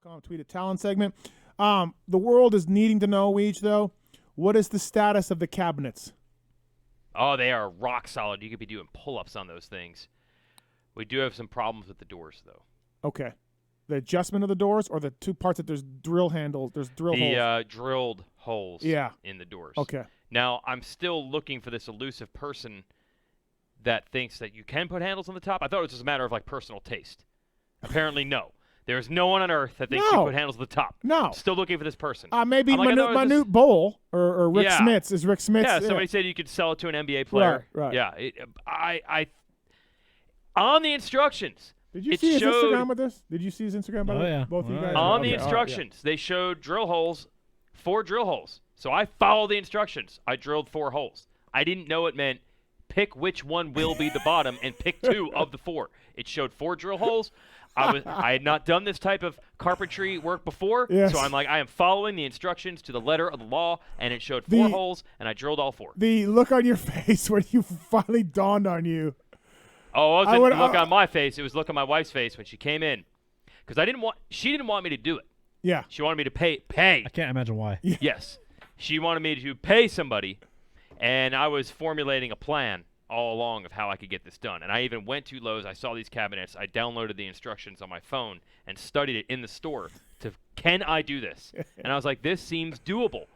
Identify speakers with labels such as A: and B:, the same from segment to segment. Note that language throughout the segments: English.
A: Weege.com Tweet at Talent segment. The world is needing to know, Weege, though, what is the status of the cabinets?
B: Oh, they are rock solid. You could be doing pull-ups on those things. We do have some problems with the doors, though.
A: Okay. The adjustment of the doors, or the two parts that there's drill handles, there's drill holes?
B: The drilled holes in the doors.
A: Okay.
B: Now, I'm still looking for this elusive person that thinks that you can put handles on the top. I thought it was just a matter of, like, personal taste. Apparently, no. There's no one on earth that thinks you put handles on the top.
A: No.
B: I'm still looking for this person.
A: Maybe Manute Bowl or Rick Smits. Is Rick Smits?
B: Yeah, somebody said you could sell it to an NBA player.
A: Right.
B: Yeah. I on the instructions.
A: Did you see his Instagram with this? Did you see his Instagram? Both of you guys?
B: On the instructions, they showed drill holes, 4 drill holes. So I followed the instructions. I drilled 4 holes. I didn't know it meant pick which one will be the bottom and pick 2 of the 4. It showed 4 drill holes. I had not done this type of carpentry work before, so I'm like, I am following the instructions to the letter of the law, and it showed 4 holes, and I drilled all 4.
A: The look on your face when you finally dawned on you.
B: Oh, it wasn't look on my face. It was look on my wife's face when she came in, because she didn't want me to do it.
A: Yeah.
B: She wanted me to pay.
C: I can't imagine why.
B: Yes. She wanted me to pay somebody, and I was formulating a plan all along of how I could get this done. And I even went to Lowe's. I saw these cabinets. I downloaded the instructions on my phone and studied it in the store can I do this? And I was like, this seems doable.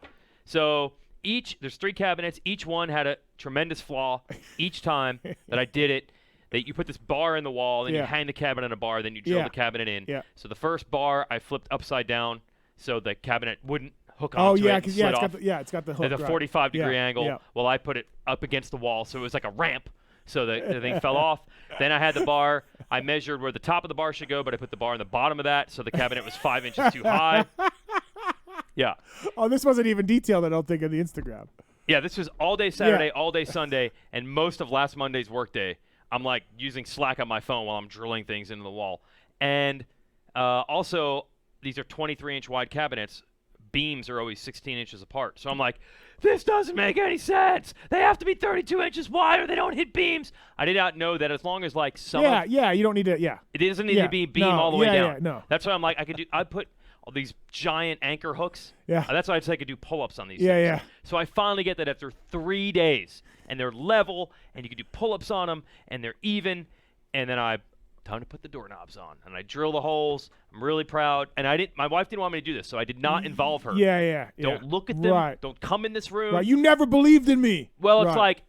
B: So there's 3 cabinets. Each one had a tremendous flaw each time that I did it. That you put this bar in the wall, then you hang the cabinet on a bar, then you drill the cabinet in. Yeah. So the first bar I flipped upside down so the cabinet wouldn't hook onto it and slid off.
A: It's got the hook.
B: At a 45-degree angle. Yeah. Well, I put it up against the wall, so it was like a ramp, so the thing fell off. Then I had the bar. I measured where the top of the bar should go, but I put the bar in the bottom of that, so the cabinet was 5 inches too high. Yeah.
A: Oh, this wasn't even detailed, I don't think, in the Instagram.
B: Yeah, this was all day Saturday, all day Sunday, and most of last Monday's workday. I'm like using Slack on my phone while I'm drilling things into the wall. And also, these are 23-inch wide cabinets. Beams are always 16 inches apart. So I'm like, this doesn't make any sense. They have to be 32 inches wide or they don't hit beams. I did not know that as long as like some
A: you don't need to,
B: it doesn't need to be beam all the way down.
A: Yeah, no.
B: That's why I'm like, I put all these giant anchor hooks.
A: Yeah.
B: That's why I said I could do pull-ups on these things.
A: Yeah.
B: So I finally get that after 3 days. And they're level, and you can do pull-ups on them, and they're even. And then time to put the doorknobs on, and I drill the holes. I'm really proud. And my wife didn't want me to do this, so I did not involve her.
A: Yeah.
B: Don't look at them. Right. Don't come in this room.
A: Right. You never believed in me.
B: Well, it's like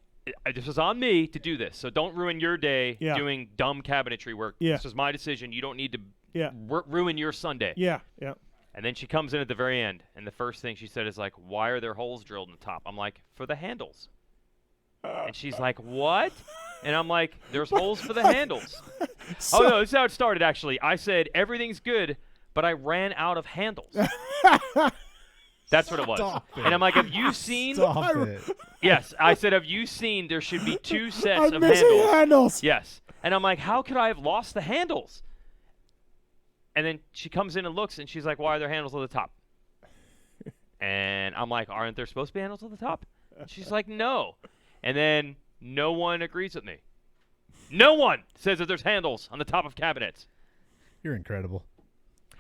B: this was on me to do this, so don't ruin your day doing dumb cabinetry work.
A: Yeah.
B: This was my decision. You don't need to ruin your Sunday.
A: Yeah.
B: And then she comes in at the very end, and the first thing she said is like, "Why are there holes drilled in the top?" I'm like, "For the handles." And she's like, what? And I'm like, there's holes for the handles. Oh, no, this is how it started, actually. I said, everything's good, but I ran out of handles. That's what it was. And I'm like, have you seen? Yes, I said, have you seen there should be 2 sets of
A: handles?
B: Yes. And I'm like, how could I have lost the handles? And then she comes in and looks, and she's like, why are there handles on the top? And I'm like, aren't there supposed to be handles on the top? And she's like, no. And then no one agrees with me. No one says that there's handles on the top of cabinets.
C: You're incredible.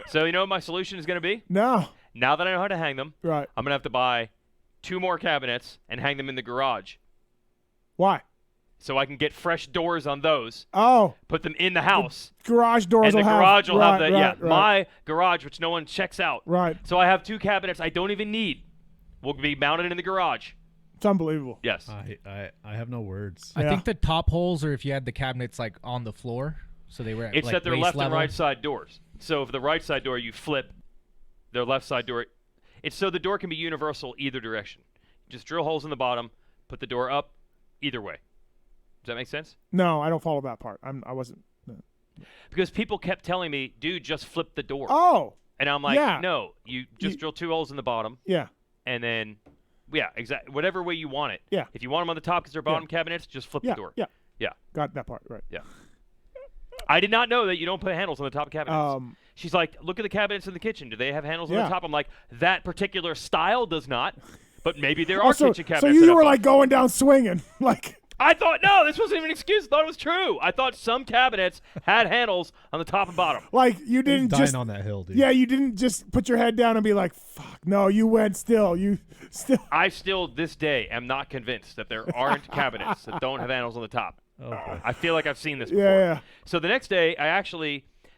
B: So you know what my solution is going to be?
A: No.
B: Now that I know how to hang them, I'm going to have to buy 2 more cabinets and hang them in the garage.
A: Why?
B: So I can get fresh doors on those.
A: Oh.
B: Put them in the house.
A: The garage doors
B: and the garage will have
A: the
B: my garage, which no one checks out.
A: Right.
B: So I have 2 cabinets I don't even need. Will be mounted in the garage.
A: It's unbelievable.
B: Yes.
C: I have no words.
D: I think the top holes are if you had the cabinets like on the floor, so they were at,
B: it's
D: like,
B: that they're left and right side doors. So for the right side door, you flip the left side door. It's so the door can be universal either direction. Just drill holes in the bottom, put the door up, either way. Does that make sense?
A: No, I don't follow that part. I wasn't. No.
B: Because people kept telling me, dude, just flip the door.
A: Oh.
B: And I'm like, no, you just drill 2 holes in the bottom.
A: Yeah.
B: And then. Yeah, exactly. Whatever way you want it.
A: Yeah.
B: If you want them on the top because they're bottom cabinets, just flip the door.
A: Yeah.
B: Yeah.
A: Got that part right.
B: Yeah. I did not know that you don't put handles on the top of cabinets. She's like, look at the cabinets in the kitchen. Do they have handles on the top? I'm like, that particular style does not, but maybe there are kitchen cabinets.
A: So you were like going down swinging, like.
B: I thought, no, this wasn't even an excuse. I thought it was true. I thought some cabinets had handles on the top and bottom.
A: Like you
C: He's
A: didn't
C: dying
A: just
C: on that hill, dude.
A: yeah, you didn't just put your head down and be like, "Fuck." No, you went still. You still.
B: I still, this day, am not convinced that there aren't cabinets that don't have handles on the top.
C: Oh, boy.
B: I feel like I've seen this before.
A: Yeah.
B: So the next day,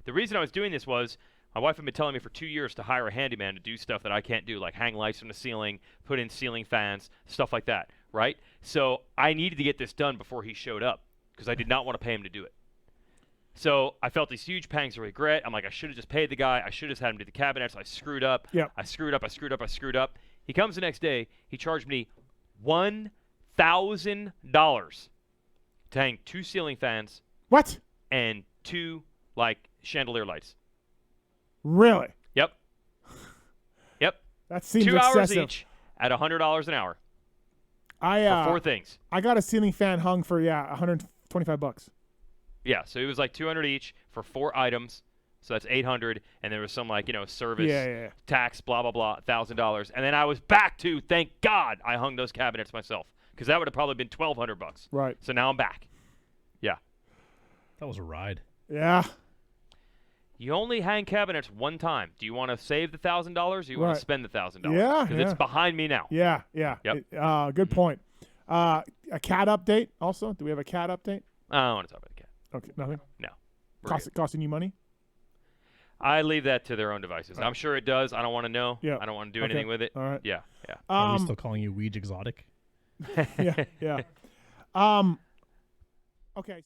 B: the reason I was doing this was my wife had been telling me for 2 years to hire a handyman to do stuff that I can't do, like hang lights from the ceiling, put in ceiling fans, stuff like that, right? So I needed to get this done before he showed up because I did not want to pay him to do it. So I felt these huge pangs of regret. I'm like, I should have just paid the guy. I should have had him do the cabinets. I screwed up.
A: Yep.
B: I screwed up. He comes the next day. He charged me $1,000 to hang 2 ceiling fans
A: What?
B: and 2 like chandelier lights.
A: Really?
B: Yep.
A: That seems
B: 2 hours
A: excessive.
B: each at $100 an hour
A: I
B: for 4 things.
A: I got a ceiling fan hung for $125.
B: Yeah, so it was like 200 each for 4 items. So that's 800, and there was some like service,
A: Yeah.
B: tax, blah blah blah, $1,000, and then I was back to thank God I hung those cabinets myself because that would have probably been $1,200.
A: Right.
B: So now I'm back. Yeah.
C: That was a ride.
A: Yeah.
B: You only hang cabinets one time. Do you want to save the $1,000 or do you want
A: Right.
B: to spend the $1,000?
A: Yeah,
B: Because
A: yeah.
B: it's behind me now.
A: Yeah.
B: Yep.
A: Good point. A cat update also? Do we have a cat update?
B: I don't want to talk about the cat.
A: Okay, nothing.
B: No. We're good.
A: Costing you money?
B: I leave that to their own devices.
A: Right.
B: I'm sure it does. I don't want to know.
A: Yeah.
B: I don't want to do
A: Okay.
B: anything with it.
A: All right.
B: Yeah.
C: Are we still calling you Weege Exotic?
A: Yeah. Okay.